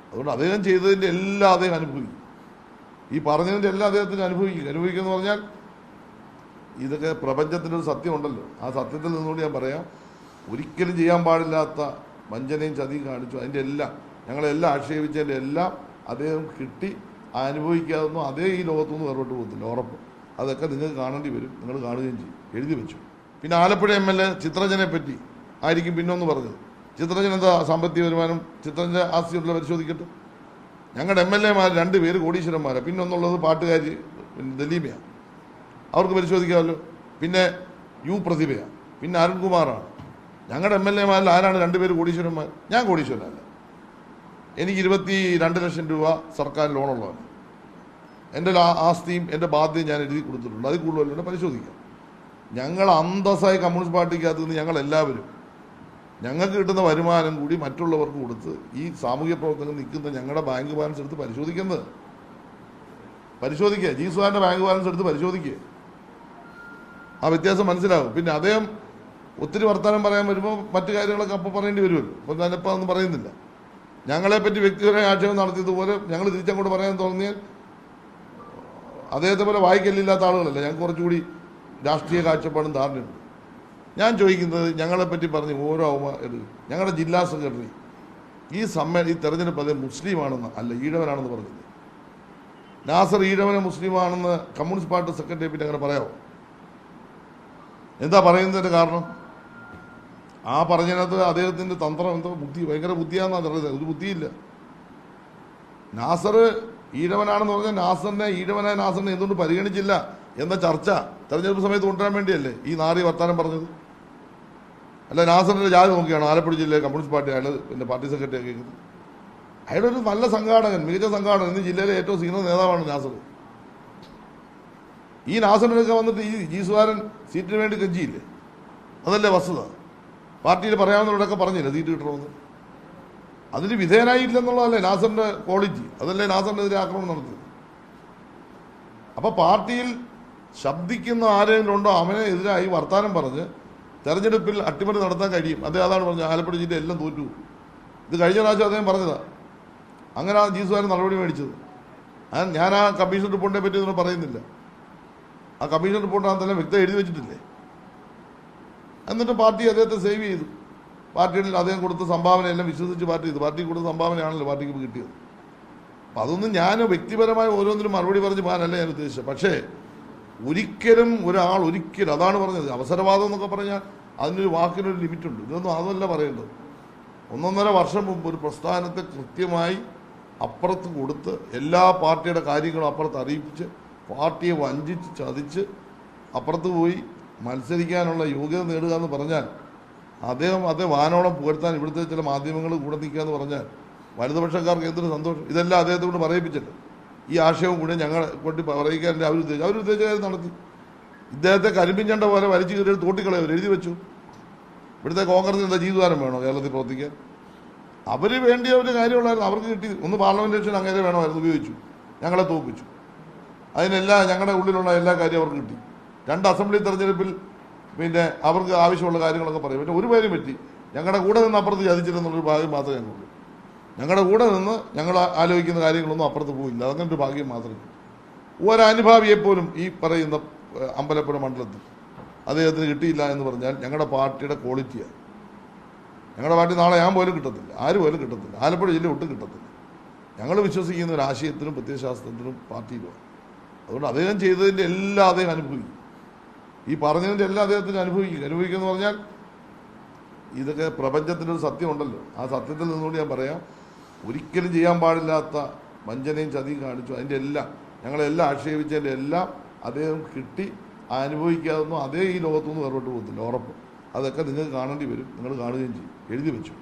അതുകൊണ്ട് അദ്ദേഹം ചെയ്തതിൻ്റെ എല്ലാം അദ്ദേഹം അനുഭവിക്കും. ഈ പറഞ്ഞതിൻ്റെ എല്ലാം അദ്ദേഹത്തിന് അനുഭവിക്കുക എന്ന് പറഞ്ഞാൽ ഇതൊക്കെ പ്രപഞ്ചത്തിനൊരു സത്യമുണ്ടല്ലോ. ആ സത്യത്തിൽ നിന്നുകൊണ്ട് ഞാൻ പറയാം, ഒരിക്കലും ചെയ്യാൻ പാടില്ലാത്ത വഞ്ചനയും ചതിയും കാണിച്ചു. അതിൻ്റെ എല്ലാം ഞങ്ങളെല്ലാം ആക്ഷേപിച്ചതിൻ്റെ എല്ലാം അദ്ദേഹം കിട്ടി അനുഭവിക്കാതൊന്നും അതേ ഈ ലോകത്തുനിന്ന് വേർപെട്ട് പോകത്തില്ല, ഉറപ്പ്. അതൊക്കെ നിങ്ങൾക്ക് കാണേണ്ടി വരും, നിങ്ങൾ കാണുകയും ചെയ്യും. എഴുതി വെച്ചു. പിന്നെ ആലപ്പുഴ MLA ചിത്രജനെ പറ്റി ആയിരിക്കും പിന്നൊന്ന് പറഞ്ഞത്. ചിത്രജൻ എന്താ സാമ്പത്തിക വരുമാനം, ചിത്രജൻ്റെ ആസ്തിയുള്ള പരിശോധിക്കട്ടെ. ഞങ്ങളുടെ MLA-മാർ 2 പേര് കോടീശ്വരന്മാരാണ്. പിന്നൊന്നുള്ളത് പാട്ടുകാരി ദലീമയാണ്, അവർക്ക് പരിശോധിക്കാമല്ലോ. പിന്നെ പ്രതിഭയാണ്, പിന്നെ അരുൺകുമാറാണ്. ഞങ്ങളുടെ MLA-മാരിൽ ആരാണ് 2 പേര് കോടീശ്വരന്മാർ? ഞാൻ കോടീശ്വരനല്ല. എനിക്ക് 22 ലക്ഷം രൂപ സർക്കാർ ലോണുള്ളതാണ്. എൻ്റെ ആസ്തിയും എൻ്റെ ബാധ്യതയും ഞാൻ എഴുതി കൊടുത്തിട്ടുണ്ട്. അതിൽ കൂടുതലല്ല, പരിശോധിക്കാം. ഞങ്ങൾ അന്തസ്സായി കമ്മ്യൂണിസ്റ്റ് പാർട്ടിക്കകത്ത് നിന്ന് ഞങ്ങളെല്ലാവരും ഞങ്ങൾക്ക് കിട്ടുന്ന വരുമാനം കൂടി മറ്റുള്ളവർക്ക് കൊടുത്ത് ഈ സാമൂഹ്യ പ്രവർത്തനം നിൽക്കുന്ന ഞങ്ങളുടെ ബാങ്ക് ബാലൻസ് എടുത്ത് പരിശോധിക്കുക. ജീസുവാറിൻ്റെ ബാങ്ക് ബാലൻസ് എടുത്ത് പരിശോധിക്കുക. ആ വ്യത്യാസം മനസ്സിലാവും. പിന്നെ അദ്ദേഹം ഒത്തിരി വർത്തമാനം പറയാൻ വരുമ്പോൾ മറ്റു കാര്യങ്ങളൊക്കെ അപ്പോൾ പറയേണ്ടി വരുമല്ലോ. അപ്പോൾ ഞാനിപ്പോൾ അതൊന്നും പറയുന്നില്ല. ഞങ്ങളെപ്പറ്റി വ്യക്തിപരമായ ആക്ഷേപം നടത്തിയതുപോലെ ഞങ്ങൾ തിരിച്ചങ്ങോട്ട് പറയാൻ തോന്നിയാൽ അദ്ദേഹത്തെ പോലെ വായിക്കല്ലില്ലാത്ത ആളുകളല്ല. ഞങ്ങൾക്ക് കുറച്ചുകൂടി രാഷ്ട്രീയ കാഴ്ചപ്പാടും ധാരണയുണ്ട്. ഞാൻ ചോദിക്കുന്നത്, ഞങ്ങളെപ്പറ്റി പറഞ്ഞ് ഓരോ ഞങ്ങളുടെ ജില്ലാ സെക്രട്ടറി ഈ തെരഞ്ഞെടുപ്പ് അദ്ദേഹം മുസ്ലിമാണെന്ന് അല്ല, ഈഴവനാണെന്ന് പറഞ്ഞത്. നാസർ ഈഴവനെ മുസ്ലിമാണെന്ന് കമ്മ്യൂണിസ്റ്റ് പാർട്ടി സെക്രട്ടറിയെ പറ്റി അങ്ങനെ പറയാമോ? എന്താ പറയുന്നതിൻ്റെ കാരണം? ആ പറഞ്ഞതിനകത്ത് അദ്ദേഹത്തിൻ്റെ തന്ത്രം എന്തോ ഭയങ്കര ബുദ്ധിയാണെന്നാണ് പറയുന്നത്. ഒരു ബുദ്ധിയില്ല. നാസർ ഈഴവനാണെന്ന് പറഞ്ഞാൽ ഈഴവനായ നാസറിനെ എന്തുകൊണ്ട് പരിഗണിച്ചില്ല എന്ന ചർച്ച തെരഞ്ഞെടുപ്പ് സമയത്ത് കൊണ്ടുവരാൻ വേണ്ടിയല്ലേ ഈ നാറി വർത്താനം പറഞ്ഞത്? അല്ല, നാസറിൻ്റെ ജാതി നോക്കിയാണ് ആലപ്പുഴ ജില്ലയിലെ കമ്മ്യൂണിസ്റ്റ് പാർട്ടി അയാൾ പിന്നെ പാർട്ടി സെക്രട്ടറി കേൾക്കുന്നത്. അയാളൊരു നല്ല സംഘാടകൻ, മികച്ച സംഘാടകൻ. ഇന്ന് ജില്ലയിലെ ഏറ്റവും സീനിയർ നേതാവാണ് നാസർ. ഈ നാസറിനൊക്കെ വന്നിട്ട് ഈ ജീസുവാരൻ സീറ്റിന് വേണ്ടി കെഞ്ചിയില്ലേ? അതല്ലേ വസ്തുത. പാർട്ടിയിൽ പറയാവുന്നവരോടൊക്കെ പറഞ്ഞില്ല സീറ്റ് കിട്ടണമെന്ന്. അതിന് വിധേയനായില്ലെന്നുള്ളതല്ലേ നാസറിൻ്റെ ക്വാളിറ്റി. അതല്ലേ നാസറിനെതിരെ ആക്രമണം നടത്തിയത്. അപ്പോൾ പാർട്ടിയിൽ ശബ്ദിക്കുന്ന ആരെങ്കിലും ഉണ്ടോ അവനെ എതിരായി വർത്താനം പറഞ്ഞ് തെരഞ്ഞെടുപ്പിൽ അട്ടിമറി നടത്താൻ കഴിയും. അദ്ദേഹം അതാണ് പറഞ്ഞത്, ആലപ്പുഴ ജില്ല എല്ലാം തോറ്റു. ഇത് കഴിഞ്ഞ പ്രാവശ്യം അദ്ദേഹം പറഞ്ഞതാണ്. അങ്ങനെ ആ ജീസുവാരൻ നടപടി മേടിച്ചത്. ഞാൻ ആ കമ്മീഷൻ റിപ്പോർട്ടിനെ പറ്റി ഒന്നും പറയുന്നില്ല. ആ കമ്മീഷൻ റിപ്പോർട്ടിനകത്തെല്ലാം വ്യക്തം എഴുതി വെച്ചിട്ടില്ലേ? എന്നിട്ട് പാർട്ടി അദ്ദേഹത്തെ സേവ് ചെയ്തു. പാർട്ടിയിൽ അദ്ദേഹം കൊടുത്ത സംഭാവനയെല്ലാം വിശ്വസിച്ച് പാർട്ടി കൊടുത്ത സംഭാവനയാണല്ലോ പാർട്ടിക്ക് കിട്ടിയത്. അപ്പം അതൊന്നും ഞാൻ വ്യക്തിപരമായി ഓരോന്നിനും മറുപടി പറഞ്ഞ് പോകാനല്ല ഞാൻ ഉദ്ദേശിച്ചത്. പക്ഷേ ഒരിക്കലും അതാണ് പറഞ്ഞത്. അവസരവാദം എന്നൊക്കെ പറഞ്ഞാൽ അതിനൊരു വാക്കിനൊരു ലിമിറ്റുണ്ട്. ഇതൊന്നും അതല്ല പറയേണ്ടത്. 1.5 വർഷം മുമ്പ് ഒരു പ്രസ്ഥാനത്തെ കൃത്യമായി അപ്പുറത്ത് കൊടുത്ത് എല്ലാ പാർട്ടിയുടെ കാര്യങ്ങളും അപ്പുറത്ത് അറിയിപ്പിച്ച് പാർട്ടിയെ വഞ്ചിച്ച് ചതിച്ച് അപ്പുറത്ത് പോയി മത്സരിക്കാനുള്ള യോഗ്യത നേടുക എന്ന് പറഞ്ഞാൽ അദ്ദേഹം വാനോളം പുകഴ്ത്താൻ ഇവിടുത്തെ ചില മാധ്യമങ്ങൾ കൂടെ നിൽക്കുക എന്ന് പറഞ്ഞാൽ വലതുപക്ഷക്കാർക്ക് എന്തൊരു സന്തോഷം. ഇതെല്ലാം അദ്ദേഹത്തെ കൊണ്ട് പറയിപ്പിച്ചിട്ട് ഈ ആശയവും കൂടെ ഞങ്ങളെ കൊണ്ട് പറയിക്കാൻ അവരുദ്ദേശിച്ച കാര്യം നടത്തി. ഇദ്ദേഹത്തെ കരിമ്പിഞ്ചണ്ട പോലെ വലിച്ചു കയറി തോട്ടിക്കളയവർ എഴുതി വെച്ചു. ഇവിടുത്തെ കോൺഗ്രസിന് എന്താ ജീവിതകാലം വേണോ കേരളത്തിൽ പ്രവർത്തിക്കാൻ? അവർ വേണ്ടിയ ഒരു കാര്യമുള്ളായിരുന്നു. അവർക്ക് കിട്ടി. ഒന്ന് പാർലമെന്റ് ഇലക്ഷൻ അങ്ങനെ വേണമായിരുന്നു, ഉപയോഗിച്ചു. ഞങ്ങളെ തോൽപ്പിച്ചു. അതിനെല്ലാം ഞങ്ങളുടെ ഉള്ളിലുള്ള എല്ലാ കാര്യവും അവർക്ക് കിട്ടി. 2 അസംബ്ലി തെരഞ്ഞെടുപ്പിൽ പിന്നെ അവർക്ക് ആവശ്യമുള്ള കാര്യങ്ങളൊക്കെ പറയും. പിന്നെ ഒരു പേരും പറ്റി ഞങ്ങളുടെ കൂടെ നിന്ന് അപ്പുറത്ത് ചതിച്ചില്ലെന്നുള്ളൊരു ഭാഗ്യം മാത്രമേ ഞങ്ങൾക്കുള്ളൂ. ഞങ്ങളുടെ കൂടെ നിന്ന് ഞങ്ങൾ ആലോചിക്കുന്ന കാര്യങ്ങളൊന്നും അപ്പുറത്ത് പോയില്ല. അതങ്ങനൊരു ഭാഗ്യം മാത്രമേ. ഒരനുഭാവിയെപ്പോലും ഈ പറയുന്ന അമ്പലപ്പുഴ മണ്ഡലത്തിൽ അദ്ദേഹത്തിന് കിട്ടിയില്ല എന്ന് പറഞ്ഞാൽ ഞങ്ങളുടെ പാർട്ടിയുടെ ക്വാളിറ്റിയാണ്. ഞങ്ങളുടെ പാർട്ടി നാളെ ഞാൻ പോലും കിട്ടത്തില്ല, ആരും പോലും കിട്ടത്തില്ല, ആലപ്പുഴ ജില്ല ഒട്ടും കിട്ടത്തില്ല. ഞങ്ങൾ വിശ്വസിക്കുന്ന ഒരു ആശയത്തിനും പ്രത്യയശാസ്ത്രത്തിനും പാർട്ടിയിലുമാണ്. അതുകൊണ്ട് അദ്ദേഹം ചെയ്തതിൻ്റെ എല്ലാം അദ്ദേഹം അനുഭവിക്കും. ഈ പറഞ്ഞതിൻ്റെ എല്ലാം അദ്ദേഹത്തിന് അനുഭവിക്കുക എന്ന് പറഞ്ഞാൽ ഇതൊക്കെ പ്രപഞ്ചത്തിനൊരു സത്യമുണ്ടല്ലോ. ആ സത്യത്തിൽ നിന്നുകൊണ്ട് ഞാൻ പറയാം, ഒരിക്കലും ചെയ്യാൻ പാടില്ലാത്ത വഞ്ചനയും ചതിയും കാണിച്ചു. അതിൻ്റെ എല്ലാം ഞങ്ങളെല്ലാം ആക്ഷേപിച്ചതിൻ്റെ എല്ലാം അദ്ദേഹം കിട്ടി അനുഭവിക്കാതൊന്നും അതേ ഈ ലോകത്തുനിന്ന് വേർപെട്ട് പോകത്തില്ല, ഉറപ്പ്. അതൊക്കെ നിങ്ങൾക്ക് കാണേണ്ടി വരും, നിങ്ങൾ കാണുകയും ചെയ്യും. എഴുതി വെച്ചു.